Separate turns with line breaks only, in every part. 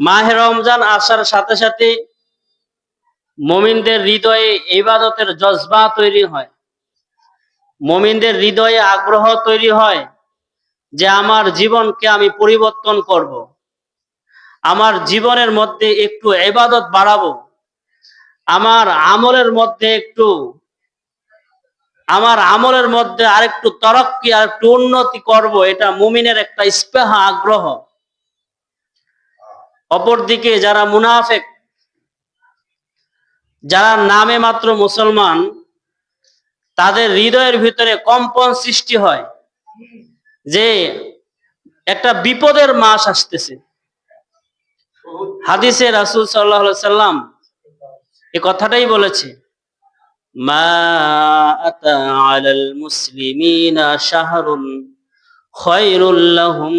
মাহে রমজান আসার সাথে সাথে মুমিনদের হৃদয়ে ইবাদতের জজবা তৈরি হয়, মুমিনদের হৃদয়ে আগ্রহ তৈরি হয় যে আমার জীবনকে আমি পরিবর্তন করব, আমার জীবনের মধ্যে একটু ইবাদত বাড়াবো, আমার আমলের মধ্যে আরেকটু তরক্কি আর একটু উন্নতি করব। এটা মুমিনের একটা স্পৃহা, আগ্রহ। অপরদিকে যারা মুনাফিক, যারা নামে মাত্র মুসলমান, তাদের হৃদয়ের ভিতরে কম্পন সৃষ্টি হয় যে একটা বিপদের মাস আসতেছে। হাদিসে রাসূল সাল্লাল্লাহু আলাইহি সাল্লাম এই কথাটাই বলেছে, মা আতা আলাল মুসলিমিনা শাহরুন খায়রুল লাহুম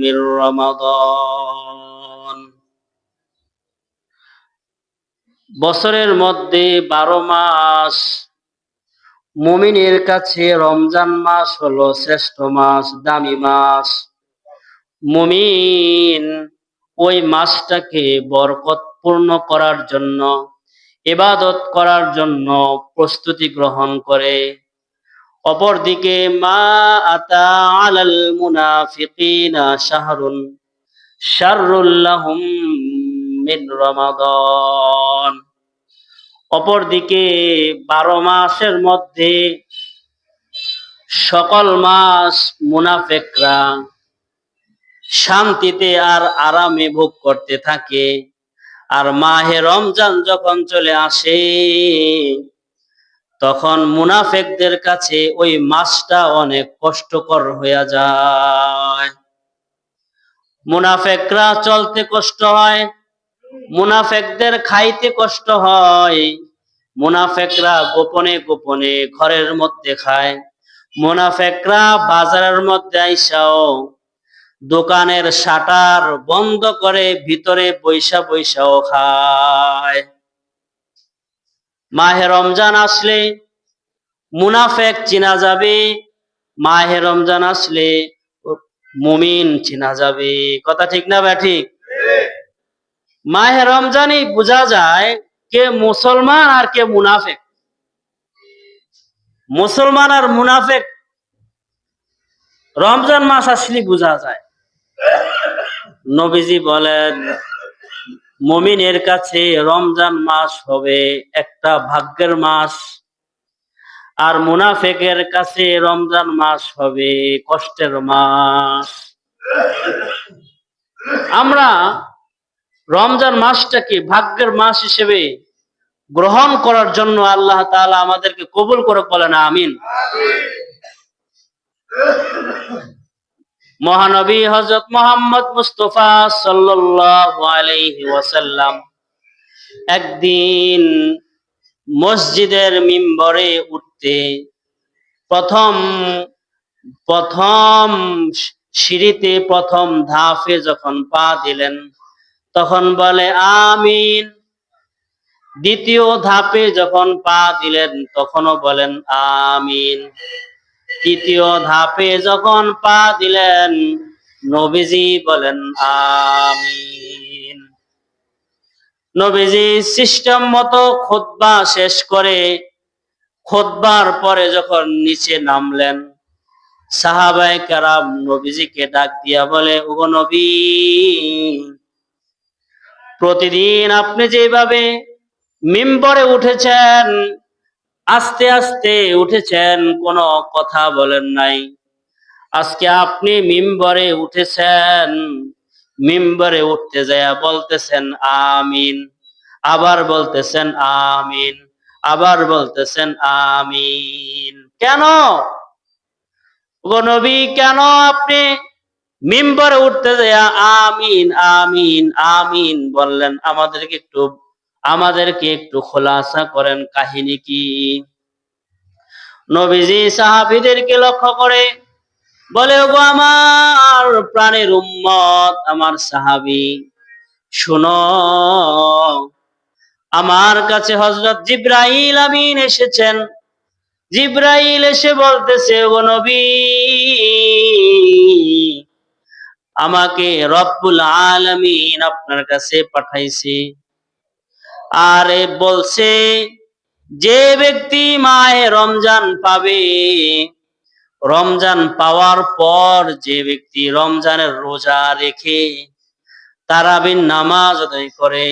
মির রমাদান। বছরের মধ্যে 12 মাস, মুমিনের কাছে রমজান মাস হলো শ্রেষ্ঠ মাস, দামি মাস। মুমিন ওই মাসটাকে বরকতপূর্ণ করার জন্য, ইবাদত করার জন্য প্রস্তুতি গ্রহণ করে। অপরদিকে মা আতা আলাল মুনাফিকিনা শাহরুন শাররুল লাহুম মিন রমাদান। অপরদিকে 12 মাসের মধ্যে সকল মাস মুনাফিকরা শান্তিতে আর আরামে ভোগ করতে থাকে, আর মাহে রমজান যখন চলে আসে তখন মুনাফিকদের কাছে ওই মাসটা অনেক কষ্টকর হয়ে যায়। মুনাফিকরা চলতে কষ্ট হয়, মুনাফিকদের খাইতে কষ্ট হয়, মুনাফিকরা গোপনে গোপনে ঘরের মধ্যে খায়, মুনাফিকরা বাজারের মধ্যে আইসাও দোকানের শাটার বন্ধ করে ভিতরে বৈশা বৈশাও খায়। মাহে রমজান আসলে মুনাফিক চিনা যাবে, মাহে রমজান আসলে মুমিন চিনা যাবে। কথা ঠিক না ব্যাঠিক? মাহে রমজানই বোঝা যায় কে মুসলমান আর কে মুনাফিক। মুসলমান আর মুনাফিক রমজান মাস আসলে বোঝা যায়। নবীজি বলেন, মুমিনের কাছে রমজান মাস হবে একটা ভাগ্যের মাস, আর মুনাফিকের কাছে রমজান মাস হবে কষ্টের মাস। আমরা রমজান মাসটাকে ভাগ্যের মাস হিসেবে গ্রহণ করার জন্য আল্লাহ তাআলা আমাদেরকে কবুল করে, বলেন আমিন। মহানবী হযরত মুহাম্মদ মুস্তাফা সাল্লাল্লাহু আলাইহি ওয়াসাল্লাম একদিন মসজিদের মিম্বরে উঠতে প্রথম সিঁড়িতে প্রথম ধাপে যখন পা দিলেন তখন বলে আমিন। দ্বিতীয় ধাপে যখন পা দিলেন তখনও বলেন আমিন। তৃতীয় ধাপে যখন পা দিলেন নবীজি বলেন আমিন। নবীজি সিস্টেম মতো খুতবা শেষ করে, খুতবার পরে যখন নিচে নামলেন, সাহাবায়ে কেরাম নবীজিকে ডাক দিয়া বলে, ওগো নবী, প্রতিদিন আপনি যেভাবে মিম্বরে উঠেছেন, আস্তে আস্তে উঠেছেন, কোনো কথা বলেন নাই, আজকে আপনি মিম্বরে উঠেছেন, মিম্বরে উঠতে যায় বলতেছেন আমিন, আবার বলতেছেন আমিন, আবার বলতেছেন আমিন। কেন গো নবী, কেন আপনি মিম্বরে উঠতে যায় আমিন আমিন আমিন বললেন? আমাদেরকে একটু খোলাসা করেন, কাহিনী কি? নবীজি সাহাবীদেরকে লক্ষ্য করে বলে, ওগো আমার প্রাণের উম্মত, আমার সাহাবী, শুনো, আমার কাছে হযরত জিবরাইল আমিন এসেছেন। জিবরাইল এসে বলতেছে, ওগো নবী, আমাকে রব্বুল আলামিন আপনার কাছে পাঠাইছে। আর বলছে যে ব্যক্তি মাহে রমজান পাবে, রমজান পাওয়ার পর যে ব্যক্তি রমজানের রোজা রেখে তারাবির নামাজ আদায় করে,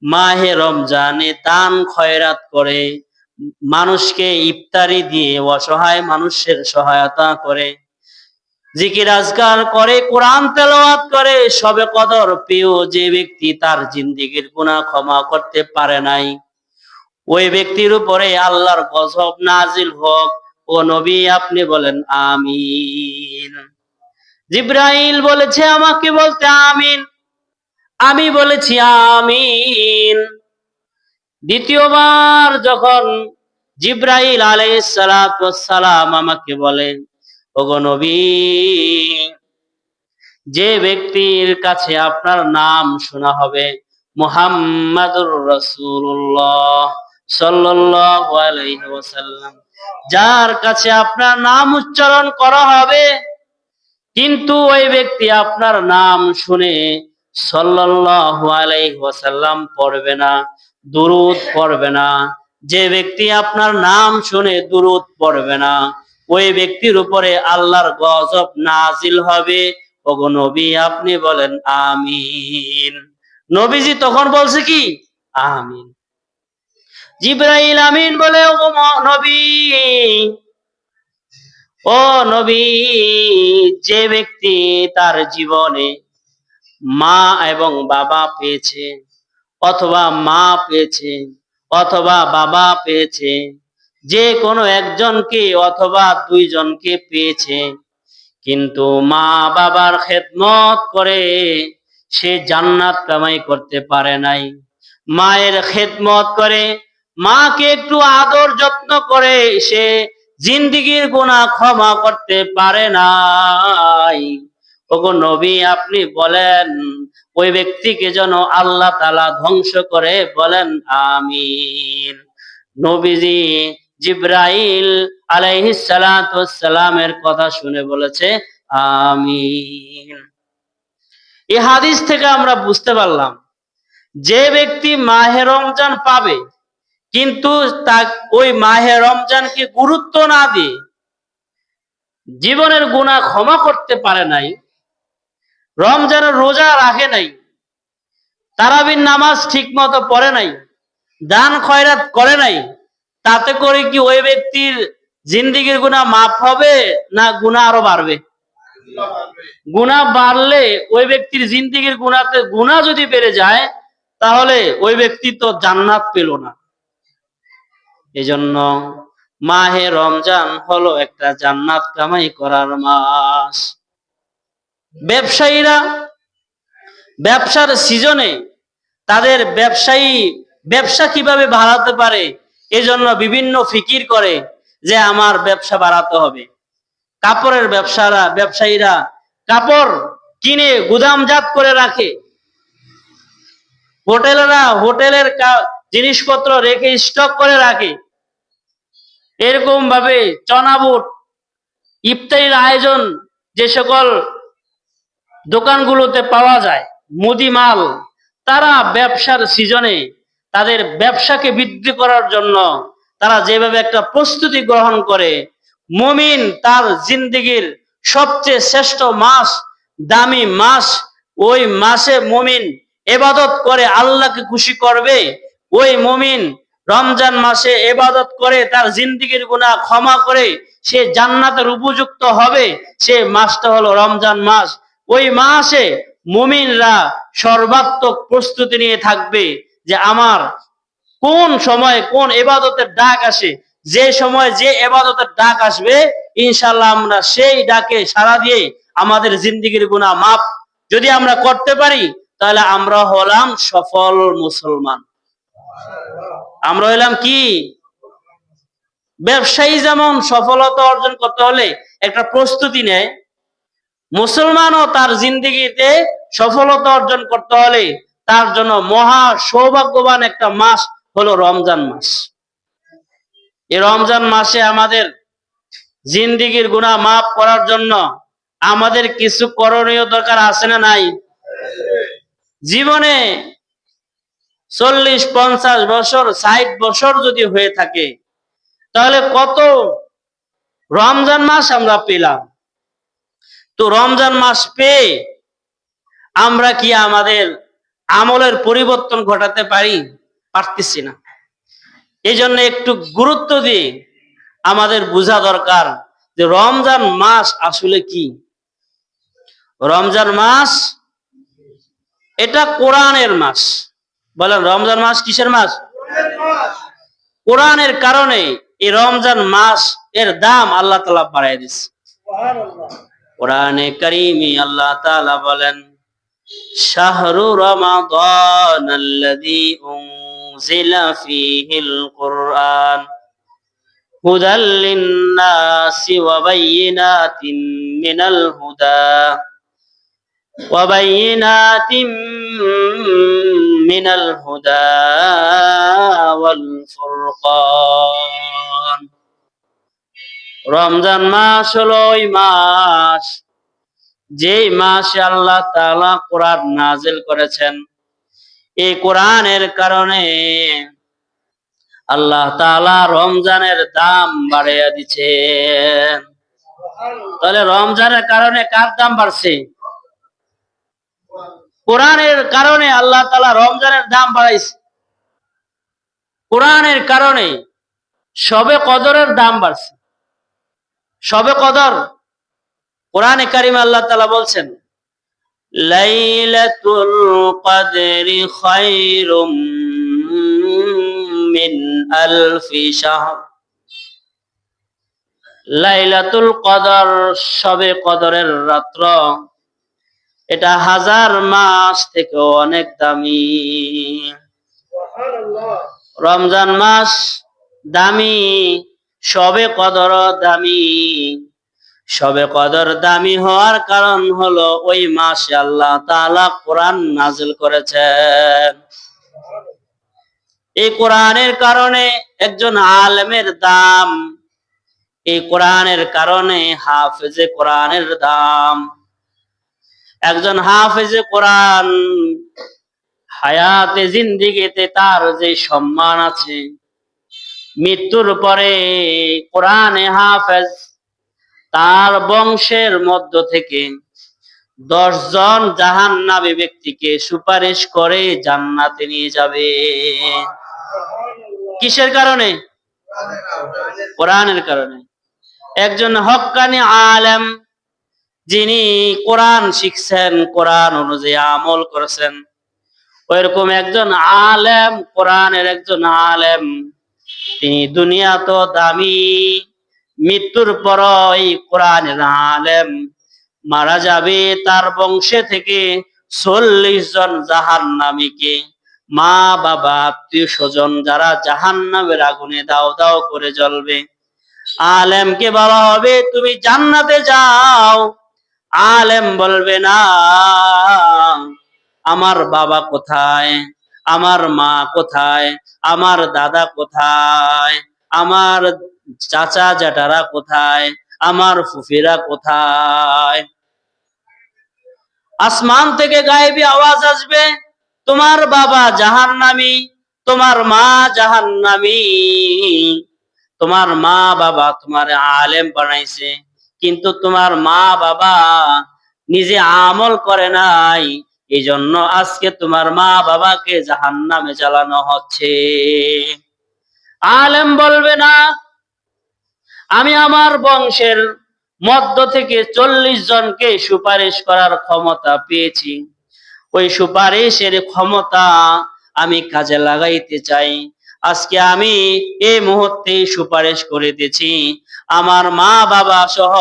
মাহে রমজানে দান খয়রাত করে, মানুষকে ইফতারি দিয়ে অসহায় মানুষের সহায়তা করে, জিকির আজকার করে, কোরআন তেলাওয়াত করে, সবে কদর পেয়েও যে ব্যক্তি তার জিন্দেগীর গুনাহ ক্ষমা করতে পারে নাই, ওই ব্যক্তির উপরে আল্লাহর গজব নাজিল হোক। ও নবী আপনি বলেন আমিন। জিবরাইল বলেছে আমাকে বলতে আমিন, আমি বলেছি আমিন। দ্বিতীয়বার যখন জিবরাইল আলাইহিস সালাতু ওয়াস সালাম আমাকে বলেন, ওগো নবী, যে ব্যক্তির কাছে আপনার নাম শোনা হবে মুহাম্মাদুর রাসূলুল্লাহ সাল্লাল্লাহু আলাইহি ওয়াসাল্লাম, যার কাছে আপনার নাম উচ্চারণ করা হবে কিন্তু ওই ব্যক্তি আপনার নাম শুনে সাল্লাল্লাহু আলাইহি ওয়াসাল্লাম পড়বে না, দুরূদ পড়বে না, যে ব্যক্তি আপনার নাম শুনে দুরূদ পড়বে না, ওই ব্যক্তির উপরে আল্লাহর গজব নাজিল হবে। ওগো নবী আপনি বলেন আমিন। নবীজি তখন বলছে কি আমিন। জিবরাইল আমিন বলে, ওগো নবী, ও নবী, যে ব্যক্তি তার জীবনে মা এবং বাবা পেয়েছে, অথবা মা পেয়েছে অথবা বাবা পেয়েছে, যে কোনো একজনকে অথবা দুইজনকে পেয়েছে, কিন্তু মা বাবার খেদমত করে সে জান্নাত কামাই করতে পারে নাই, মায়ের খেদমত করে, মাকে একটু আদর যত্ন করে সে জিন্দেগীর গুনাহ ক্ষমা করতে পারে নাই, ওগো নবী আপনি বলেন ওই ব্যক্তিকে যেন আল্লাহ তাআলা ধ্বংস করে, বলেন আমিন। নবীজি জিবরাইল আলাইহিস সালাতু ওয়াস সালামের কথা শুনে বলেছে আমিন। এই হাদিস থেকে আমরা বুঝতে পারলাম যে ব্যক্তি মাহে রমজান পাবে কিন্তু তা ওই মাহে রমজানকে গুরুত্ব না দিয়ে জীবনের গুনাহ ক্ষমা করতে পারে নাই, রমজানের রোজা রাখে নাই, তারাবির নামাজ ঠিক মতো পড়ে নাই, দান খয়রাত করে নাই, তাতে করে কি ওই ব্যক্তির জিন্দেগীর গুনাহ মাফ হবে না গুনাহ আরো বাড়বে? গুনাহ বাড়লে ওই ব্যক্তির জিন্দেগীর গুনাহ যদি বেড়ে যায় তাহলে ওই ব্যক্তি তো জান্নাত পেল না। এজন্য মাহে রমজান হলো একটা জান্নাত কামাই করার মাস। ব্যবসায়ীরা ব্যবসার সিজনে তাদের ব্যবসা কিভাবে বাড়াতে পারে এজন্য বিভিন্ন ফিকির করে যে আমার ব্যবসা বাড়াতে হবে। কাপড়ের ব্যবসায়ীরা কাপড় কিনে গুদামজাত করে রাখে, হোটেলের জিনিসপত্র রেখে স্টক করে রাখে। এরকম ভাবে চনাবুট ইফতারির আয়োজন যে সকল দোকানগুলোতে পাওয়া যায়, মুদি মাল, তারা ব্যবসার সিজনে তাদের ব্যবসাকে বৃদ্ধি করার জন্য তারা যেভাবে একটা প্রস্তুতি গ্রহণ করে, মুমিন তার জিন্দেগীর সবচেয়ে শ্রেষ্ঠ মাস, দামি মাস, ওই মাসে মুমিন ইবাদত করে আল্লাহকে খুশি করবে, ওই মুমিন রমজান মাসে ইবাদত করে তার জিন্দেগীর গুনাহ ক্ষমা করে সে জান্নাতের উপযুক্ত হবে, সে মাসটা হলো রমজান মাস। ওই মাসে মুমিনরা সর্বাত্মক প্রস্তুতি নিয়ে থাকবে যে আমার কোন সময় কোন ইবাদতের ডাক আসে, যে সময় যে ইবাদতের ডাক আসবে ইনশাআল্লাহ আমরা সেই ডাকে সাড়া দিয়ে আমাদের জিন্দেগীর গুনাহ মাফ যদি আমরা করতে পারি তাহলে আমরা হলাম সফল মুসলমান। আমরা হলাম কি? ব্যবসায়ী যেমন সফলতা অর্জন করতে হলে একটা প্রস্তুতি নেয়, মুসলমানও তার জিন্দেগিতে সফলতা অর্জন করতে হলে তার জন্য মহা সৌভাগ্যবান একটা মাস হলো রমজান মাস। এই রমজান মাসে আমাদের জিন্দেগির গুনাহ মাফ করার জন্য আমাদের কিছু করণীয় দরকার আছে না নাই? জীবনে 40-50 বছর 60 বছর যদি হয়ে থাকে, তাহলে কত রমজান মাস আমরা পেলাম। তো রমজান মাস পেয়ে আমরা কি আমাদের আমলের পরিবর্তন ঘটাতে পারতেছি না। এই জন্য একটু গুরুত্ব দিয়ে আমাদের বোঝা দরকার যে রমজান মাস আসলে কি। রমজান মাস এটা কোরআনের মাস। বলেন, রমজান মাস কিসের মাস? কোরআনের কারণে এই রমজান মাস এর দাম আল্লাহ তাআলা বাড়ায় দিয়েছে। কোরআনে কারীমে আল্লাহ তাআলা বলেন, শাহরু রমাদানাল্লাযী উনজিলা ফীহিল কুরআন হুদাল লিন-নাসি ওয়া বায়্যিনাতিন মিনাল হুদা ওয়াল ফুরকান। রমজান মাস হলো ওই মাস যেই মাসে আল্লাহ তাআলা কোরআন নাযিল করেছেন। এই কোরআনের কারণে আল্লাহ তাআলা রমজানের দাম বাড়াইয়া দিচ্ছেন। তাহলে রমজানের কারণে কার দাম বাড়ছে? কোরআনের কারণে আল্লাহ তাআলা রমজানের দাম বাড়াইছে। কোরআনের কারণে শবে কদরের দাম বাড়ছে। শবে কদর কোরআনে কারিমে আল্লাহ তাআলা বলছেন, লাইলাতুল কদরি খায়রুম মিন আলফি শাহর। লাইলাতুল কদর, শবে কদরের রাত্র, এটা 1000 মাস থেকে অনেক দামি। রমজান মাস দামি, শবে কদর দামি। শবে কদর দামি হওয়ার কারণ হলো ওই মাসে আল্লাহ তাআলা কোরআন নাযিল করেছেন। এই কোরআনের কারণে একজন আলেমের দাম, এই কোরআনের কারণে হাফেজে কোরআনের দাম। একজন হাফেজে কোরআন হায়াতে জিন্দেগিতে তার যে সম্মান আছে, মৃত্যুর পরে কোরআনে হাফেজ তার বংশের মধ্য থেকে 10 জন জাহান্নামী ব্যক্তিকে সুপারিশ করে জান্নাতে নিয়ে যাবে। কিসের কারণে? কোরআনের কারণে। একজন হক্কানি আলেম, যিনি কোরআন শিখছেন, কোরআন অনুযায়ী আমল করেছেন, ওইরকম একজন আলেম, কোরআনের একজন আলেম, তিনি দুনিয়া তো দামি, মৃত্যুর পর এই কোরআনের আলেম মারা যাবে। তার বংশে থেকে 40 জন জাহান্নামীকে, মা বাবা আত্মীয় স্বজন যারা জাহান্নামের আগুনে দাও দাও করে জ্বলবে, আলেমকে বলা হবে তুমি জান্নাতে যাও। আলেম বলবে না, আমার বাবা কোথায়, আমার মা কোথায়, আমার দাদা কোথায়, আমার চাচা জ্যাঠারা কোথায়, আমার ফুফিরা কোথায়। আসমান থেকে গায়েবী আওয়াজ আসবে, তোমার বাবা জাহান্নামী, তোমার মা জাহান্নামী। তোমার মা বাবা তোমার আলেম বানাইছে, কিন্তু তোমার মা বাবা নিজে আমল করে নাই, এই জন্য আজকে তোমার মা বাবাকে জাহান্নামে জ্বালানো হচ্ছে। আলেম বলবে না, আমি আমার বংশের মধ্য থেকে 40 জনকে সুপারিশ করার ক্ষমতা পেয়েছি, ওই সুপারিশের ক্ষমতা আমি কাজে লাগাইতে চাই। আজকে আমি এই মুহূর্তে সুপারিশ করে দিয়েছি, আমার মা বাবা সহ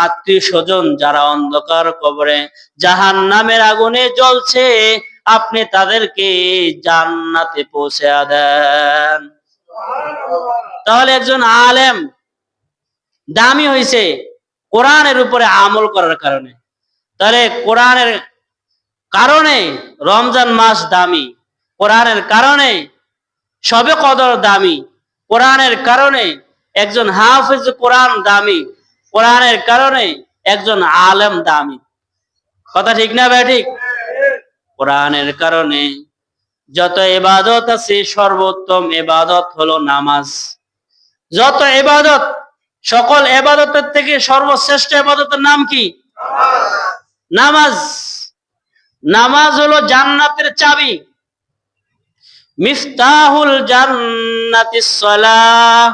আত্মীয় স্বজন যারা অন্ধকার কবরে জাহান্নামের আগুনে জ্বলছে, আপনি তাদেরকে জান্নাতে পৌঁছে দেন। তাহলে একজন আলেম দামি হয়েছে কোরআনের উপরে আমল করার কারণে। তাহলে কোরআনের কারণে রমজান মাস দামি, কোরআনের কারণে শবে কদর দামি, কোরআনের কারণে একজন হাফেজ কোরআন দামি, কোরআনের কারণে একজন আলেম দামি। কথা ঠিক না ভাই? ঠিক। কোরআনের কারণে যত ইবাদত আছে সর্বোত্তম ইবাদত হলো নামাজ। যত ইবাদত, সকল ইবাদতের থেকে সর্বশ্রেষ্ঠ ইবাদতের নাম কি? নামাজ। নামাজ হলো জান্নাতের চাবি। মিফতাহুল জান্নাতিস সালাহ।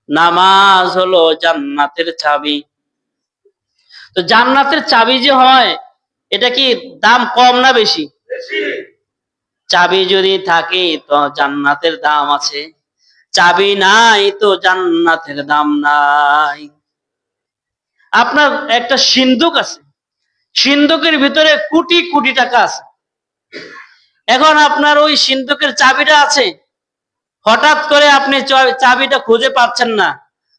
নামাজ হলো জান্নাতের চাবি। তো জান্নাতের চাবি যে হয়, এটা কি দাম কম না বেশি? চাবি যদি থাকে তো জান্নাতের দাম আছে, চাবি নাই তো জান্নাতের দাম নাই। আপনার একটা সিন্ধুক আছে, সিন্ধুকের ভিতরে কোটি কোটি টাকা আছে। এখন আপনার ওই সিন্ধুকের চাবিটা আছে, হঠাৎ করে আপনি চাবিটা খুঁজে পাচ্ছেন না,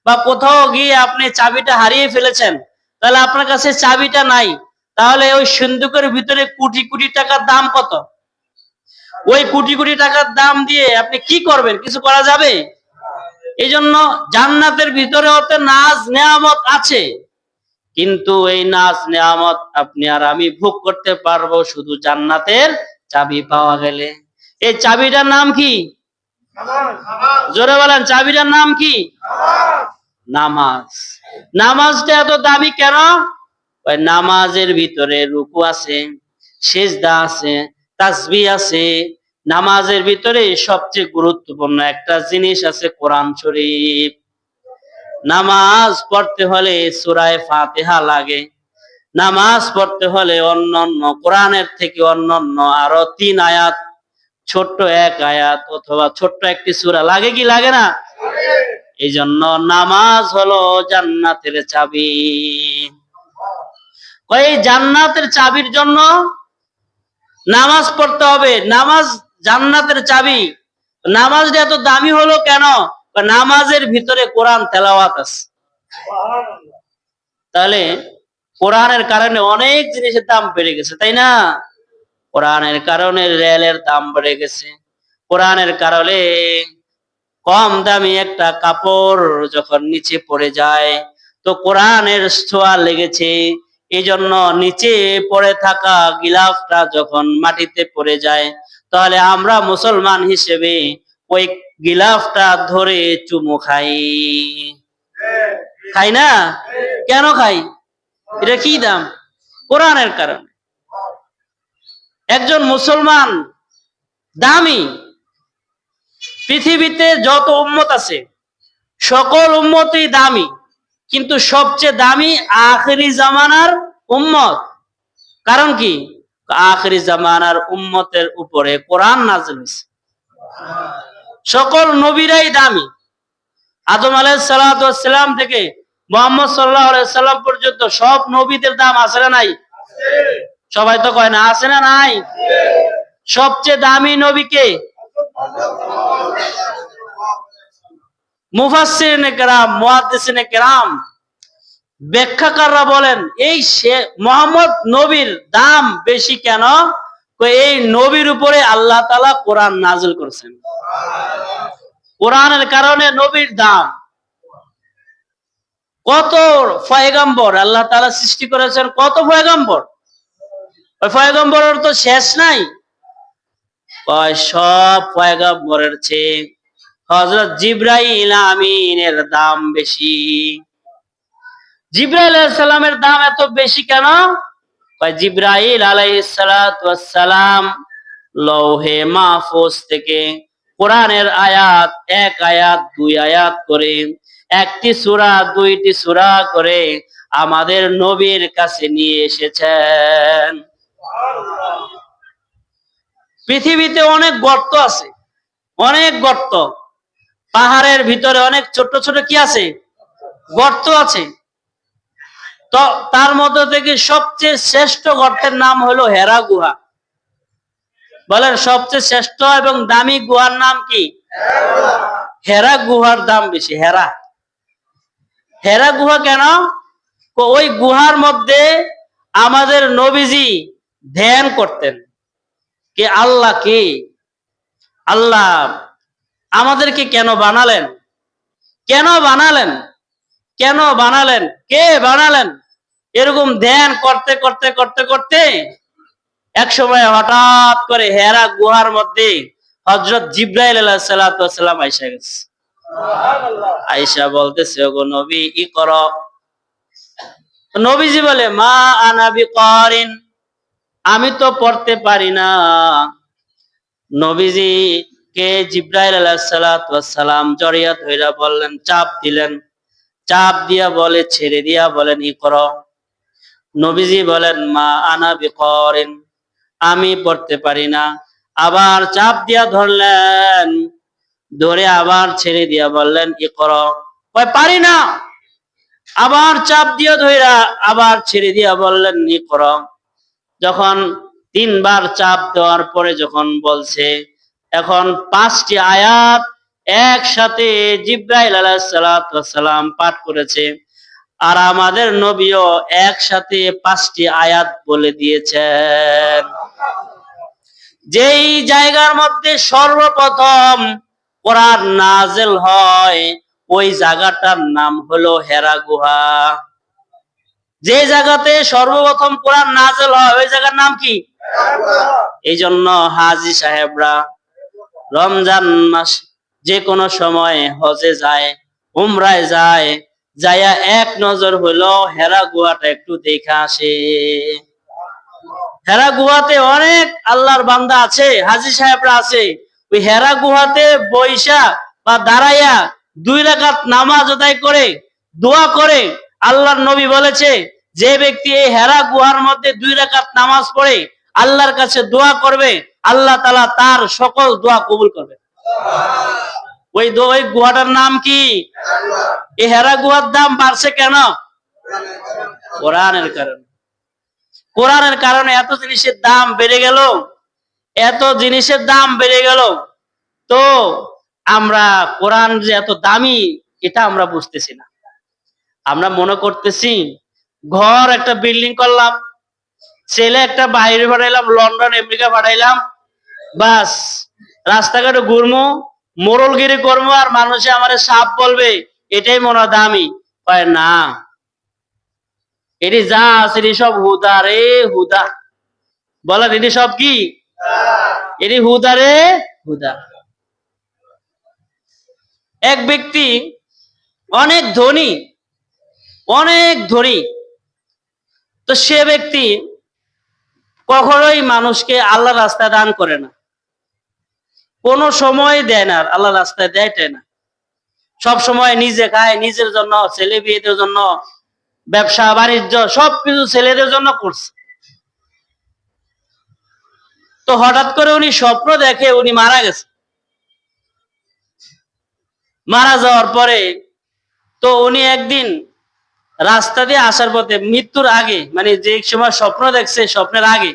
বা কোথাও গিয়ে আপনি চাবিটা হারিয়ে ফেলেছেন, তাহলে আপনার কাছে চাবিটা নাই, তাহলে ওই সিন্ধুকের ভিতরে কোটি কোটি টাকার দাম কত? ওই কোটি কোটি টাকার দাম দিয়ে আপনি কি করবেন? কিছু করা যাবে? এই জন্য জান্নাতের ভিতরে হতে নাজ নেয়ামত আছে, কিন্তু এই নাজ নেয়ামত আপনি আর আমি ভোগ করতে পারবো শুধু জান্নাতের চাবি পাওয়া গেলে। এই চাবিটার নাম কি? জোরে বলেন, চাবিটার নাম কি? নামাজ। নামাজটা এত দামি কেন? ওই নামাজের ভিতরে রুকু আছে, সিজদা আছে, তাসবিহ আছে। নামাজের ভিতরে সবচেয়ে গুরুত্বপূর্ণ একটা জিনিস আছে, কোরআন শরীফ। নামাজ পড়তে হলে সূরা ফাতিহা লাগে। নামাজ পড়তে হলে অন্যান্য কোরআনের থেকে অন্যান্য আরো 3 আয়াত, ছোট্ট 1 আয়াত অথবা ছোট্ট একটি সূরা লাগে কি লাগে না? এই জন্য নামাজ হলো জান্নাতের চাবি। ওই জান্নাতের চাবির জন্য নামাজ পড়তে হবে। নামাজ জান্নাতের চাবি। নামাজটা এত দামি হলো কেন? নামাজের ভিতরে কোরআন তেলাওয়াত আছে। তাহলে কোরআনের কারণে অনেক জিনিসের দাম বেড়ে গেছে, তাই না? কোরআনের কারণে রেলের দাম বেড়ে গেছে। কোরআনের কারণে কম দামি একটা কাপড় যখন নিচে পড়ে যায় তো কোরআনের ছোঁয়া লেগেছে, এই জন্য নিচে পড়ে থাকা গিলাফটা যখন মাটিতে পড়ে যায়, তাহলে আমরা মুসলমান হিসেবে ওই গিলাফটা ধরে চুমু খাই, খাই না? কেন খাই? এটা কি দাম? কোরআনের কারণে। একজন মুসলমান দামি। পৃথিবীতে যত উম্মত আছে সকল উম্মতই দামি, কিন্তু সবচেয়ে দামি আখিরি জামানার উম্মত। কারণ কি? আখিরি জামানার উম্মতের উপরে কোরআন নাযিল হয়েছে। সকল নবীরাই দামি। আদম আলাইহিস সালাতু ওয়াস সালাম থেকে মুহাম্মদ সাল্লাল্লাহু আলাইহি সাল্লাম পর্যন্ত সব নবীদের দাম আছে না নাই? সবাই তো কয় না, আছে না নাই? সবচেয়ে দামি নবী কে? মুফাসসিরিনে কেরাম, মুহাদ্দিসিনে কেরাম, ব্যাখ্যাকাররা বলেন এই মুহাম্মদ নবীর দাম বেশি কেন? এই নবীর উপরে আল্লাহ তাআলা কোরআন নাযিল করেছেন। কোরআনের কারণে নবীর দাম। কত পয়গম্বর আল্লাহ তাআলা সৃষ্টি করেছেন, কত পয়গম্বর! ওই পয়গম্বরের তো শেষ নাই। সব পয়গম্বরের চেয়ে হযরত জিবরাইল আমিনের দাম বেশি। জিবরাইল আলাইহিস সালামের দাম এত বেশি কেন? জিবরাইল আলাইহিস সালাতু ওয়াস সালাম লৌহে মাহফুজ থেকে কোরআনের আয়াত, 1 আয়াত 2 আয়াত করে, একটি সূরা 2টি সূরা করে আমাদের নবীর কাছে নিয়ে এসেছেন। পৃথিবীতে অনেক গর্ত আছে, অনেক গর্ত। পাহাড়ের ভিতরে অনেক ছোট ছোট কি আছে? গর্ত আছে। তো তার মধ্যে থেকে সবচেয়ে শ্রেষ্ঠ গর্তের নাম হলো হেরা গুহা। বলেন সবচেয়ে শ্রেষ্ঠ এবং দামি গুহার নাম কি? হেরা গুহার দাম বেশি। হেরা, হেরা গুহা কেন? ওই গুহার মধ্যে আমাদের নবীজি ধ্যান করতেন। কে? আল্লাহ কে? আল্লাহ আমাদেরকে কেন বানালেন? কেন বানালেন? কেন বানালেন? কে বানালেন? এরকম ধ্যান করতে করতে করতে করতে এক সময় হঠাৎ করে হেরা গুহার মধ্যে হযরত জিবরাইল আলাইহিস সালাতু ওয়াস সালাম আইসা গেছে। আয়েশা বলতেছে, ওগো নবী ইকরা। নবীজি বলে, মা আনা বিকারিন, আমি তো পড়তে পারি না। নবীজি কে জিবরাইল আলাইহিস সালাতু ওয়াস সালাম জড়িয়ে ধইরা বললেন, চাপ দিলেন, চাপ দিয়া বলে, ছেড়ে দিয়া বলেন ইকরা। নবীজি বলেন, মা আনা বিকারিন, আমি পড়তে পারি না। আবার চাপ দিয়া ধরলেন, ধরে আবার ছেড়ে দিয়া বললেন ইকরা। কয় পারি না। আবার চাপ দিয়া ধইরা আবার ছেড়ে দিয়া বললেন ইকরা। যখন 3 বার চাপ দেওয়ার পরে যখন বলছে, এখন 5টি আয়াত একসাথে জিবরাইল আলাইহিস সালাতু ওয়াস সালাম পাঠ করেছে। আর আমাদের নবীও একসাথে 5টি আয়াত বলে দিয়েছেন। যেই জায়গার মধ্যে সর্বপ্রথম কোরআন নাযিল হয়, ওই জায়গাটার নাম হলো হেরা গুহা। যে জায়গাতে সর্বপ্রথম কোরআন নাযিল হয়, ওই জায়গার নাম কি? এই জন্য হাজী সাহেবরা রমজান মাস যে কোনো সময় হজে যায়, উমরায় যায়, যাইয়া এক নজর হলো হেরা গুহাটা একটু দেখা আসে। হেরা গুহাতে অনেক আল্লাহর বান্দা আছে, হাজী সাহেবরা আছে। ওই হেরা গুহাতে বইসা বা দাঁড়াইয়া 2 রাকাত নামাজ আদায় করে দোয়া করে। আল্লাহর নবী বলেছে, যে ব্যক্তি এই হেরা গুহার মধ্যে 2 রাকাত নামাজ পড়ে আল্লাহর কাছে দোয়া করবে, আল্লাহ তাআলা তার সকল দোয়া কবুল করবে। ওই গুহাটার নাম কি? এই হেরা গুহার দাম বাড়ছে কেন? কোরআনের কারণে। কোরআনের কারণে এত জিনিসের দাম বেড়ে গেল, এত জিনিসের দাম বেড়ে গেল। তো আমরা কোরআন যে এত দামি, এটা আমরা বুঝতেছি না। আমরা মনে করতেছি ঘর একটা বিল্ডিং করলাম, ছেলে একটা বাইরে পাঠাইলাম, লন্ডন আমেরিকা পাঠাইলাম, বাস রাস্তাঘাটে ঘুরমু, মোড়লগিরি করবো, আর মানুষে আমারে সাপ বলবে, এটাই মনে হয় দামি। পায় না, এটি যা আছে এটি সব হুদা রে হুদা। বলেন, এটি সব কি? এটি হুদা রে হুদা। এক ব্যক্তি অনেক ধনী, অনেক ধনী, তো সে ব্যক্তি কখনোই মানুষকে আল্লাহ রাস্তায় দান করে না, কোনো সময় দেয় না, আল্লাহ রাস্তায় দেয় না। সব সময় নিজে খায়, নিজের জন্য, ছেলে বিয়েদের জন্য, ব্যবসা বাণিজ্য সবকিছু ছেলেদের জন্য করছে। তো হঠাৎ করে উনি স্বপ্ন দেখে উনি মারা গেছে। মারা যাওয়ার পরে তো উনি একদিন রাস্তা দিয়ে আসার পথে, মৃত্যুর আগে, মানে যে সময় স্বপ্ন দেখছে স্বপ্নের আগে,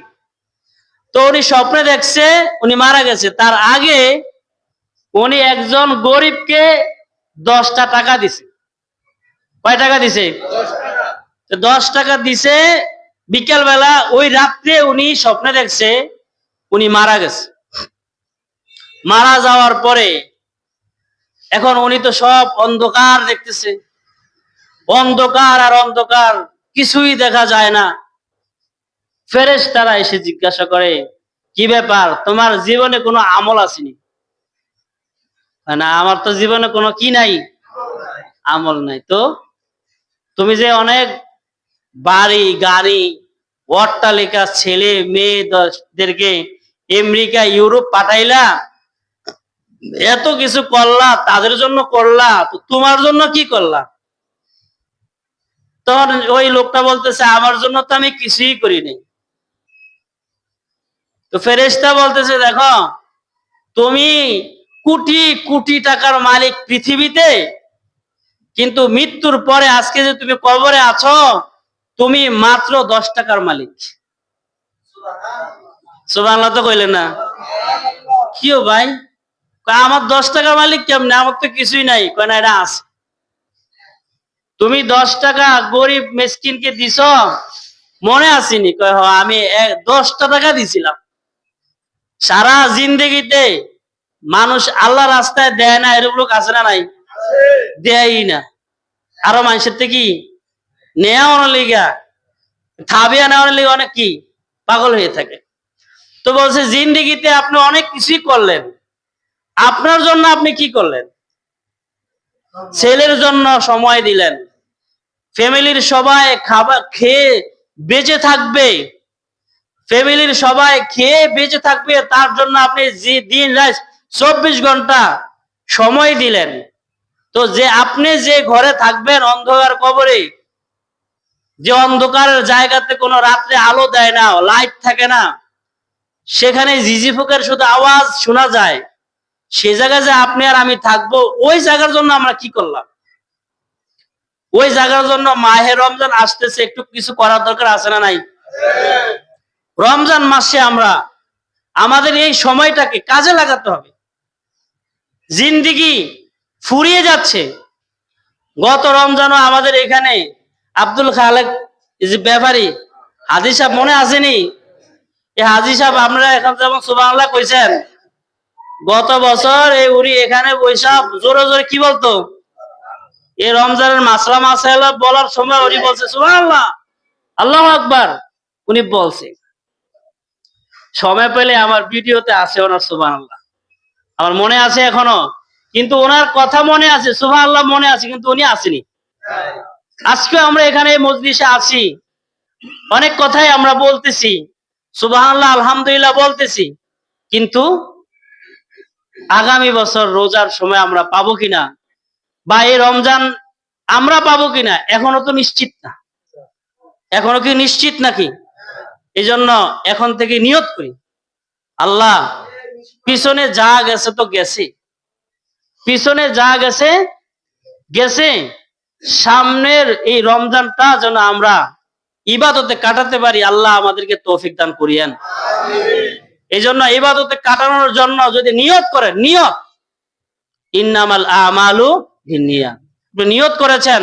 তো উনি স্বপ্নে দেখছে উনি মারা গেছে, তার আগে উনি একজন গরিবকে 10টা টাকা দিছে। কয় টাকা দিছে? 10 টাকা দিছে। বিকেল বেলা ওই রাত্রে উনি স্বপ্নে দেখছে উনি মারা গেছে। মারা যাওয়ার পরে এখন উনি তো সব অন্ধকার দেখতেছে, অন্ধকার আর অন্ধকার, কিছুই দেখা যায় না। ফেরেশতারা এসে জিজ্ঞাসা করে, কি ব্যাপার, তোমার জীবনে কোনো আমল আসেনি? না, আমার তো জীবনে কোনো কি নাই, আমল নাই। তো তুমি যে অনেক বাড়ি গাড়ি অট্টালিকা, ছেলে মেয়েদেরকে আমেরিকা ইউরোপ পাঠাইলা, এত কিছু করলা, তাদের জন্য করলা, তো তোমার জন্য কি করলা? তখন ওই লোকটা বলতেছে, আমার জন্য তো আমি কিছুই করিনি। তো ফেরেশতা বলতেছে, দেখো, তুমি কোটি কোটি টাকার মালিক পৃথিবীতে, কিন্তু মৃত্যুর পরে আজকে যে তুমি কবরে আছো, তুমি মাত্র 10 টাকার মালিক। সুবহানাল্লাহ তো কইলেন না? কিও ভাই, আমার 10 টাকার মালিক কেমনে, আমার তো কিছুই নাই। কয় না, এটা আছে। তুমি 10 টাকা গরিব মিসকিনকে দিছ, মনে আসেনি? কয় হ, আমি 10টা টাকা দিছিলাম। সারা জিন্দেগিতে মানুষ আল্লাহ রাস্তায় দেয় না, এরকম লোক আছে না? নাই, দেয়ই না। আরো মানুষের থেকে নেয়া লিগা থাবিয়া নেওয়ার লিগে অনেক কি পাগল হয়ে থাকে। তো বলছে জিন্দেগিতে আপনি অনেক কিছুই করলেন, আপনার জন্য আপনি কি করলেন? ছেলের জন্য সময় দিলেন, ফ্যামিলির সবাই খাবার খেয়ে বেঁচে থাকবে, ফ্যামিলির সবাই খেয়ে বেঁচে থাকবে তার জন্য আপনি যে দিন রাত 24 ঘন্টা সময় দিলেন। তো যে আপনি যে ঘরে থাকবেন অন্ধকার কবরে, যে অন্ধকারের জায়গাতে কোনো রাত্রে আলো দেয় না, লাইট থাকে না, সেখানে ঝিঝি পোকার শুধু আওয়াজ শোনা যায়, সে জায়গায় যে আপনি আর আমি থাকবো, ওই জায়গার জন্য আমরা কি করলাম? ওই জায়গার জন্য মাহে রমজান আসতেছে, একটু কিছু করার দরকার আছে না নাই? রমজান মাসে আমরা আমাদের এই সময়টাকে কাজে লাগাতে হবে। জিন্দেগি ফুরিয়ে যাচ্ছে। গত রমজানও আমাদের এখানে আব্দুল খালেক যে ব্যাপারী হাজী সাহেব মনে আসেনি? এই হাজী সাহেব আপনারা এখন যেমন সুবহানাল্লাহ কইছেন, গত বছর এই উনি এখানে বৈশাখ জোরে জোরে কি বলতো? এই রমজানের মাসলা মাসাইল বলার সময় উনি বলছে সুবহানাল্লাহ, আল্লাহু আকবার। উনি বলছে, সময় পেলে আমার ভিডিওতে আছে ওনার সুবহানাল্লাহ, আমার মনে আছে এখনো। কিন্তু ওনার কথা মনে আছে, সুবহানাল্লাহ মনে আছে, কিন্তু উনি আসেনি। আজকে আমরা এখানে মজলিসে আছি, অনেক কথাই আমরা বলতেছি, সুবহানাল্লাহ আলহামদুলিল্লাহ বলতেছি, কিন্তু আগামী বছর রোজার সময় আমরা পাবো কিনা, বা এই রমজান আমরা পাবো কিনা এখনো তো নিশ্চিত না। এখনো কি নিশ্চিত নাকি? এই জন্য এখন থেকে নিয়ত করি, আল্লাহ পিছনে যা গেছে তো গেছে, পিছনে যা গেছে গেছে, সামনের এই রমজানটা যেন আমরা ইবাদতে কাটাতে পারি, আল্লাহ আমাদেরকে তৌফিক দান করিয়েন। এই জন্য ইবাদতে কাটানোর জন্য যদি নিয়ত করেন, নিয়ত ইন্নামাল আমালু বিন্নিয়াত, আপনি নিয়ত করেছেন,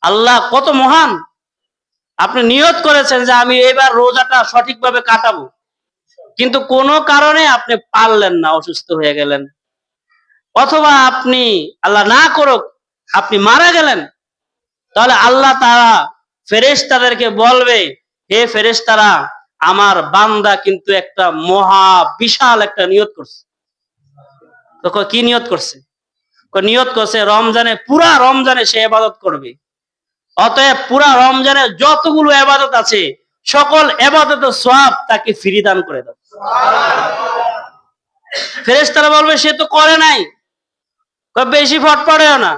আল্লাহ কত মহান, আপনি নিয়ত করেছেন যে আমি এবার রোজাটা সঠিকভাবে কাটাবো, কিন্তু কোনো কারণে আপনি পারলেন না, অসুস্থ হয়ে গেলেন, অথবা আপনি আল্লাহ না করুক আপনি মারা গেলেন, তাহলে আল্লাহ তাআলা ফেরেশতাদেরকে বলবে, হে ফেরেশতারা, আমার বান্দা কিন্তু একটা মহা বিশাল একটা নিয়ত করছে। তো কি নিয়ত করছে? নিয়ত করছে রমজানে, পুরা রমজানে সে ইবাদত করবে। অতএব পুরা রমজানে যতগুলো ইবাদত আছে সকল ইবাদতের সওয়াব তাকে ফ্রি দান করে দাও। ফেরেশতারা বলবে সে তো করে নাই, বেশি ফট পড়েও না,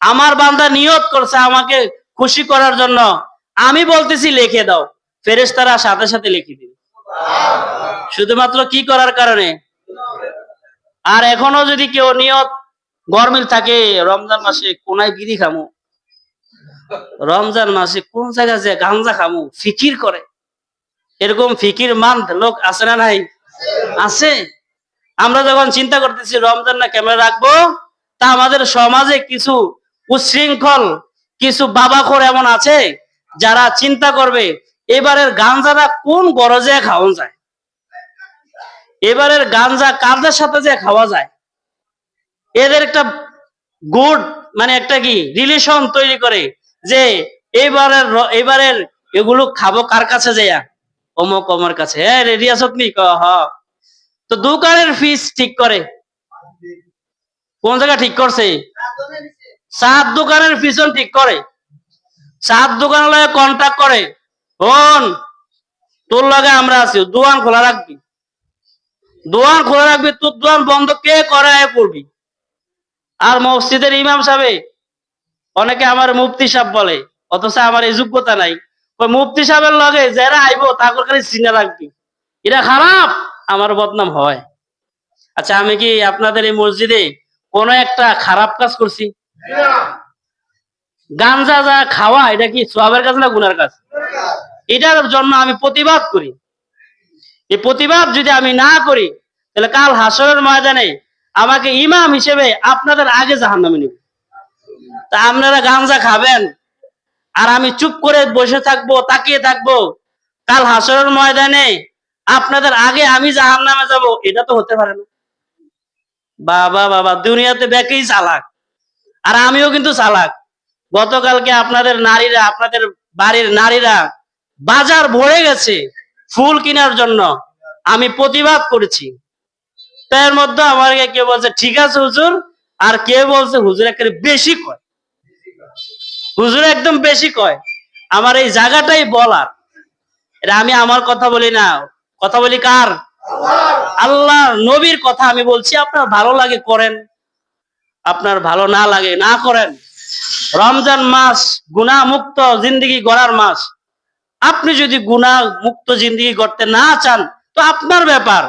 আমার বান্দা নিয়ত করছে আমাকে খুশি করার জন্য, আমি বলতেছি লিখে দাও, ফেরেশতারা সাথে সাথে লিখে দিবে, শুধুমাত্র কি করার কারণে। আর এখনো যদি কেউ নিয়ত গরমিল থাকে, রমজান মাসে কোনায় বিড়ি খামু, রমজান মাসে কোন জায়গায় যে গাঞ্জা খামু ফিকির করে, এরকম ফিকির মান লোক আছে না নাই? আছে। আমরা যখন চিন্তা করতেছি রমজান না কেমন রাখবো, তা আমাদের সমাজে কিছু উচ্ছৃঙ্খল কিছু বাবাখোর এমন আছে যারা চিন্তা করবে এবারের গাঞ্জাটা কোন গরজে খাওয়া যায়, এবারের গাঞ্জা কাদের সাথে যে খাওয়া যায়, এদের একটা গুড মানে একটা কি রিলেশন তৈরি করে যে এবারের এগুলো খাবো কার কাছে যাইয়া, অমুক অমর কাছে। হ্যাঁ রেডি আছো নি? তো দোকানের ফিস ঠিক করে, কোন জায়গা ঠিক করছে? চার দোকানের পিছন ঠিক করে, চার দোকান লয়ে কন্ট্যাক্ট করে, শোন তোর লগে আমরা আছি, দোকান খোলা রাখবি, দোকান খোলা রাখবি, তোর দোকান বন্ধ কে করে পড়বি। আর মসজিদের ইমাম সাহেব, অনেকে আমার মুফতি সাহেব বলে, অথচ আমার এই যোগ্যতা নাই, ওই মুফতি সাহেবের লগে যারা আইবো তাকে খালি চিনে রাখবি, এটা খারাপ, আমার বদনাম হয়। আচ্ছা আমি কি আপনাদের এই মসজিদে কোন একটা খারাপ কাজ করছি? গাঞ্জা যা খাওয়া এটা কি সওয়াবের কাজ না গুনার কাজ? এটার জন্য আমি প্রতিবাদ করি। এই প্রতিবাদ যদি আমি না করি তাহলে কাল হাসরের ময়দানে আমাকে ইমাম হিসেবে আপনাদের আগে জাহান্নামে নিবে। তা আপনারা গাঞ্জা খাবেন আর আমি চুপ করে বসে থাকবো, তাকিয়ে থাকবো, কাল হাসরের ময়দানে আপনাদের আগে আমি জাহান্নামে যাব, এটা তো হতে পারে না। বাবা বাবা, দুনিয়াতে বেকেই চালাক, আর আমিও কিন্তু চালাক। গতকালকে আপনাদের নারীরা, আপনাদের বাড়ির নারীরা বাজার ভরে গেছে ফুল কেনার জন্য, আমি প্রতিবাদ করেছি। তার মধ্যে আমাকে কেউ বলছে ঠিক আছে হুজুর, আর কেউ বলছে হুজুর একেবারে বেশি কয়, হুজুর একদম বেশি কয়। আমার এই জায়গাটাই বলার, এটা আমি আমার কথা বলি না, কথা বলি কার? আল্লাহ নবীর কথা আমি বলছি। আপনার ভালো লাগে করেন, আপনার ভালো না লাগে না করেন। রমজান মাস গুনাহ মুক্ত জিন্দেগি গড়ার মাস। আপনি যদি গুনাহ মুক্ত জিন্দেগি গড়তে না চান তো আপনার ব্যাপার,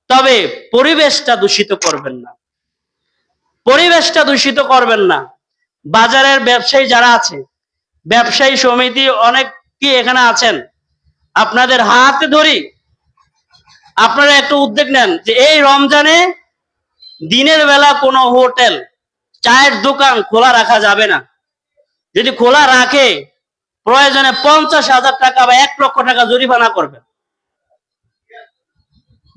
তবে পরিবেশটা দূষিত করবেন না, পরিবেশটা দূষিত করবেন না। বাজারের ব্যবসায়ী যারা আছে, ব্যবসায়ী সমিতি অনেক কি এখানে আছেন, আপনাদের হাতে ধরি আপনারা একটু উদ্যোগ নেন যে এই রমজানে দিনের বেলা কোনো হোটেল চায়ের দোকান খোলা রাখা যাবে না। যদি খোলা রাখে প্রয়োজনে 50,000 টাকা বা 1 লক্ষ টাকা জরিমানা করবেন।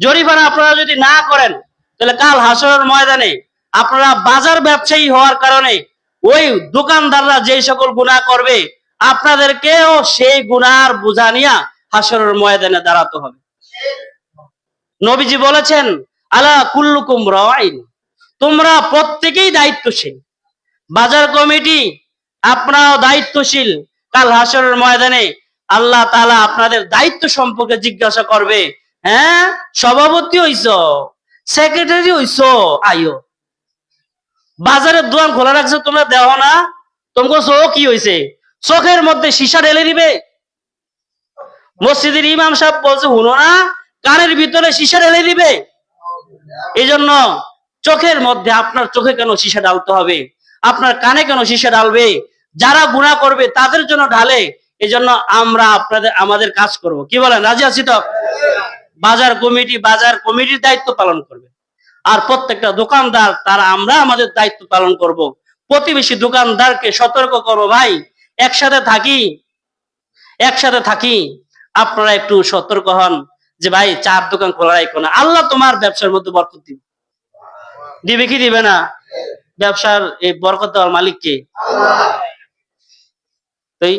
জরিমানা আপনারা যদি না করেন তাহলে কাল হাসরের ময়দানে আপনারা বাজার ব্যবসায়ী হওয়ার কারণে ওই দোকানদাররা যেই সকল গুনাহ করবে আপনাদেরকেও সেই গুনার বোঝা নিয়ে হাসরের ময়দানে দাঁড়াতে হবে। নবীজি বলেছেন আলা কুল্লুকুম রাইন, তোমরা প্রত্যেকেই দায়িত্বশীল। বাজার কমিটি আপনারাও দায়িত্বশীল। কাল হাসরের ময়দানে আল্লাহ তাআলা আপনাদের দায়িত্ব সম্পর্কে জিজ্ঞাসা করবে। হ্যাঁ, সভাপতি হইছো, সেক্রেটারি হইছো, আইও বাজারের দোকান খোলা রাখছো তোমরা দেখো না, তোমাকে চোখ কি হয়েছে? চোখের মধ্যে সীসা ঢেলে দিবে। মসজিদের ইমাম সাহেব বলছে হুনো না, কানের ভিতরে সীসা ঢেলে দিবে। এই জন্য চোখের মধ্যে, আপনার চোখে কেন সীসা ঢালতে হবে? আপনার কানে কেন সীসা ঢালবে? যারা গুনাহ করবে তাদের জন্য ঢালে। এই জন্য আমরা আমাদের কাজ করব। কি বলেন, রাজি আছি তো? বাজার কমিটির দায়িত্ব পালন করবে। আর প্রত্যেকটা দোকানদার তারা আমরা আমাদের দায়িত্ব পালন করব। প্রতিবেশী দোকানদারকে সতর্ক করবো, ভাই একসাথে থাকি, আপনারা একটু সতর্ক হন যে ভাই চার দোকান খোলা রাখো না। আল্লাহ তোমার ব্যবসার মধ্যে বরকত দিবে, দিবে কি দিবে না? ব্যবসার এই বরকত দেওয়ার মালিক কে? তাই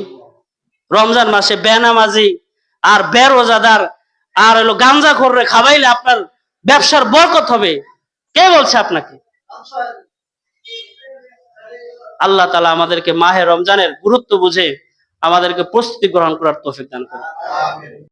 রমজান মাসে বেনামাজি আর বেরোজাদার আর হলো গাঞ্জাখোররে খাওয়াইলে আপনার ব্যবসার বরকত হবে, কে বলছে আপনাকে? আল্লাহ তাআলা আমাদেরকে মাহে রমজানের গুরুত্ব বুঝে আমাদেরকে প্রস্তুতি গ্রহণ করার তৌফিক দান করুন।